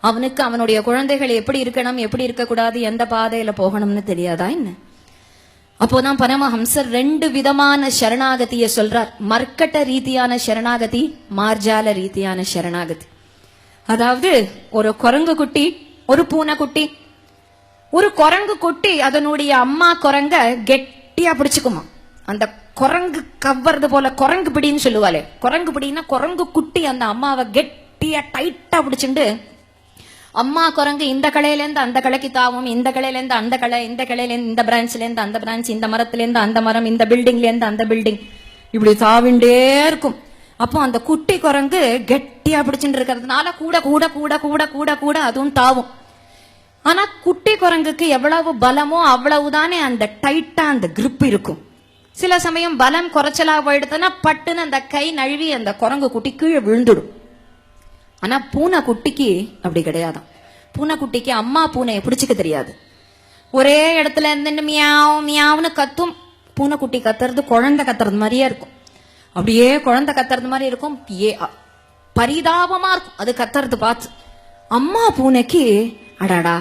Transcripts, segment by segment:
அவனுக்கு அவனுடைய குழந்தைகள் எப்படி இருக்கணும், எப்படி இருக்கக்கூடாது, எந்த பாதையில போகணும்னு தெரியாதா என்ன? அப்போதான் பரமஹம்சர் 2 விதமான சரணாகதியை சொல்றார். மர்க்கட்ட ரீதியான சரணாகதி, மார்ஜால ரீதியான சரணாகதி. அதாவது ஒரு குரங்கு குட்டி, ஒரு பூனை குட்டி. ஒரு குரங்கு குட்டி அதனுடைய அம்மா குரங்க கெட்டியா பிடிச்சுக்குமா. அந்த குரங்கு கவ்வறது போல குரங்கு பிடின்னு சொல்லுவாளே, குரங்கு பிடின்னா குரங்கு குட்டி அந்த அம்மாவை கெட்டியா டைட்டா பிடிச்சுண்டு, அம்மா குரங்கு இந்த களையில இருந்து அந்த களைக்கு தாவும், இந்த களையில இருந்து அந்த களை, இந்த களையில இருந்து இந்த பிரான்ச்ல இருந்து அந்த பிரான்ச், இந்த மரத்துல இருந்து அந்த மரம், இந்த பில்டிங்ல இருந்து அந்த பில்டிங், இப்படி தாவிண்டே இருக்கும். அப்போ அந்த குட்டி குரங்கு கெட்டியா பிடிச்சுட்டு இருக்கிறதுனால கூட கூட கூட கூட கூட கூட அதுவும் தாவும். ஆனா குட்டி குரங்குக்கு எவ்வளவு பலமோ அவ்வளவுதானே அந்த டைட்டா அந்த கிரிப் இருக்கும். சில சமயம் பலம் குறைச்சலா போயிடுதுன்னா பட்டுன்னு அந்த கை நழுவி அந்த குரங்கு குட்டி கீழே விழுந்துடும். ஆனா பூனை குட்டிக்கு அப்படி கிடையாதான். பூனை குட்டிக்கு அம்மா பூனையை பிடிச்சிக்க தெரியாது. ஒரே இடத்துல இருந்து மியாவ் மியாவ்னு கத்தும். பூனை குட்டி கத்துறது குழந்தை கத்துறது மாதிரியே இருக்கும். அப்படியே குழந்தை கத்துறது மாதிரி இருக்கும். பரிதாபமா இருக்கும் அது கத்துறது பார்த்து. அம்மா பூனைக்கு அடாடா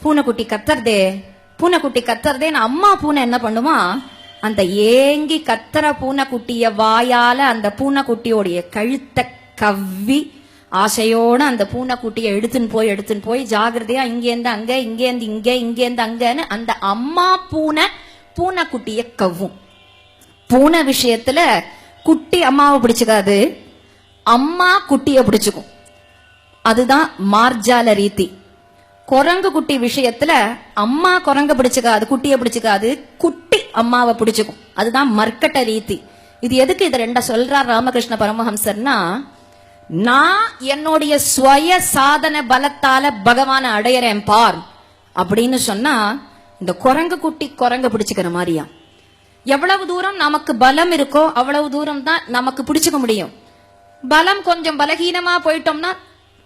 பூனைக்குட்டி கத்துறதே, பூனைக்குட்டி கத்துறதேன்னு அம்மா பூனை என்ன பண்ணுமா, அந்த ஏங்கி கத்துற பூனைக்குட்டிய வாயால அந்த பூனைக்குட்டியோடைய கழுத்தை கவ்வி ஆசையோட அந்த பூனைக்குட்டியை எடுத்துன்னு போய் ஜாகிரதையா இங்கேருந்து அங்க, இங்கேருந்து இங்க, இங்கேருந்து அங்கன்னு அந்த அம்மா பூனைக்குட்டிய கவ்வும். பூனை விஷயத்துல குட்டி அம்மாவை பிடிச்சுக்காது, அம்மா குட்டிய பிடிச்சுக்கும். அதுதான் மார்ஜால ரீதி. குரங்கு குட்டி விஷயத்துல அம்மா குரங்க பிடிச்சுக்காது, குட்டிய பிடிச்சுக்காது, குட்டி அம்மாவை பிடிச்சுக்கும். அதுதான் மர்க்கட்ட ரீதி. இது எதுக்கு இதை 2 சொல்றார் ராமகிருஷ்ண பரமஹம்சர்னா, நான் என்னுடைய ஸ்வய சாதன பலத்தால பகவான அடையறேன் பார் அப்படின்னு சொன்னா, இந்த குரங்கு குட்டி குரங்க பிடிச்சுக்கிற மாதிரியா. எவ்வளவு தூரம் நமக்கு பலம் இருக்கோ அவ்வளவு தூரம் தான் நமக்கு பிடிச்சுக்க முடியும். பலம் கொஞ்சம் பலகீனமா போயிட்டோம்னா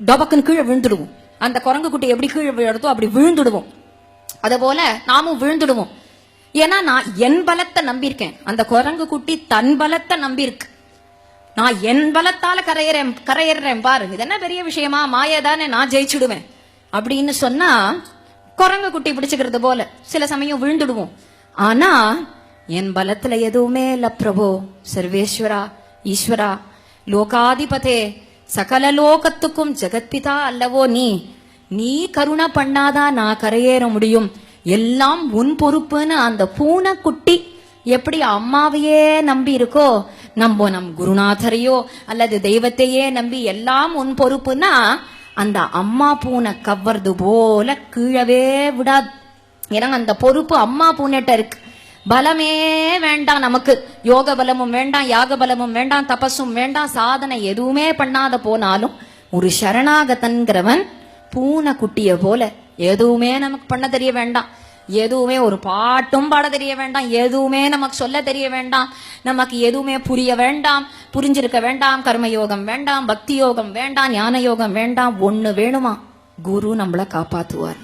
டபக்குன்னு கீழே விழுந்துடுவோம். அந்த குரங்கு குட்டி எப்படி கீழே விழுறதோ அப்படி விழுந்துடுவோம். அத போல நாமும் விழுந்துடுவோம். ஏன்னா நான் என் பலத்தை நம்பியிருக்கேன், அந்த குரங்கு குட்டி தன் பலத்தை நம்பியிருக்கு. நான் என் பலத்தால கரையேறேன் பாரு, இது என்ன பெரிய விஷயமா, மாயதானே, நான் ஜெயிச்சுடுவேன் அப்படின்னு சொன்னா குரங்கு குட்டி பிடிச்சுக்கிறது போல சில சமயம் விழுந்துடுவோம். ஆனா என் பலத்துல எதுவுமே இல்ல பிரபு, சர்வேஸ்வரா, ஈஸ்வரா, லோகாதிபதே, சகல லோகத்துக்கும் ஜெகத்பிதா அல்லவோ நீ கருணை பண்ணாதான் நான் கரையேற முடியும், எல்லாம் உன் பொறுப்புன்னு அந்த பூனைக்குட்டி எப்படி அம்மாவையே நம்பி இருக்கோ, நம் குருநாதரையோ அல்லது தெய்வத்தையே நம்பி எல்லாம் உன் பொறுப்புன்னா, அந்த அம்மா பூனை கவ்வறது போல கீழவே விடாது. ஏன்னா அந்த பொறுப்பு அம்மா பூனைட்ட இருக்கு. பலமே வேண்டாம் நமக்கு, யோக பலமும் வேண்டாம், யாக பலமும் வேண்டாம், தபஸும் வேண்டாம், சாதனை எதுவுமே பண்ணாத போனாலும் ஒரு சரணாகதன்கிறவன் பூனை குட்டிய போல எதுவுமே நமக்கு பண்ண தெரிய வேண்டாம், எதுவுமே ஒரு பாட்டும் பாட தெரிய வேண்டாம், எதுவுமே நமக்கு சொல்ல தெரிய வேண்டாம், நமக்கு எதுவுமே புரிய வேண்டாம், புரிஞ்சிருக்க வேண்டாம், கர்மயோகம் வேண்டாம், பக்தி யோகம் வேண்டாம், ஞான யோகம் வேண்டாம். ஒண்ணு வேணுமா, குரு நம்மளை காப்பாத்துவார்.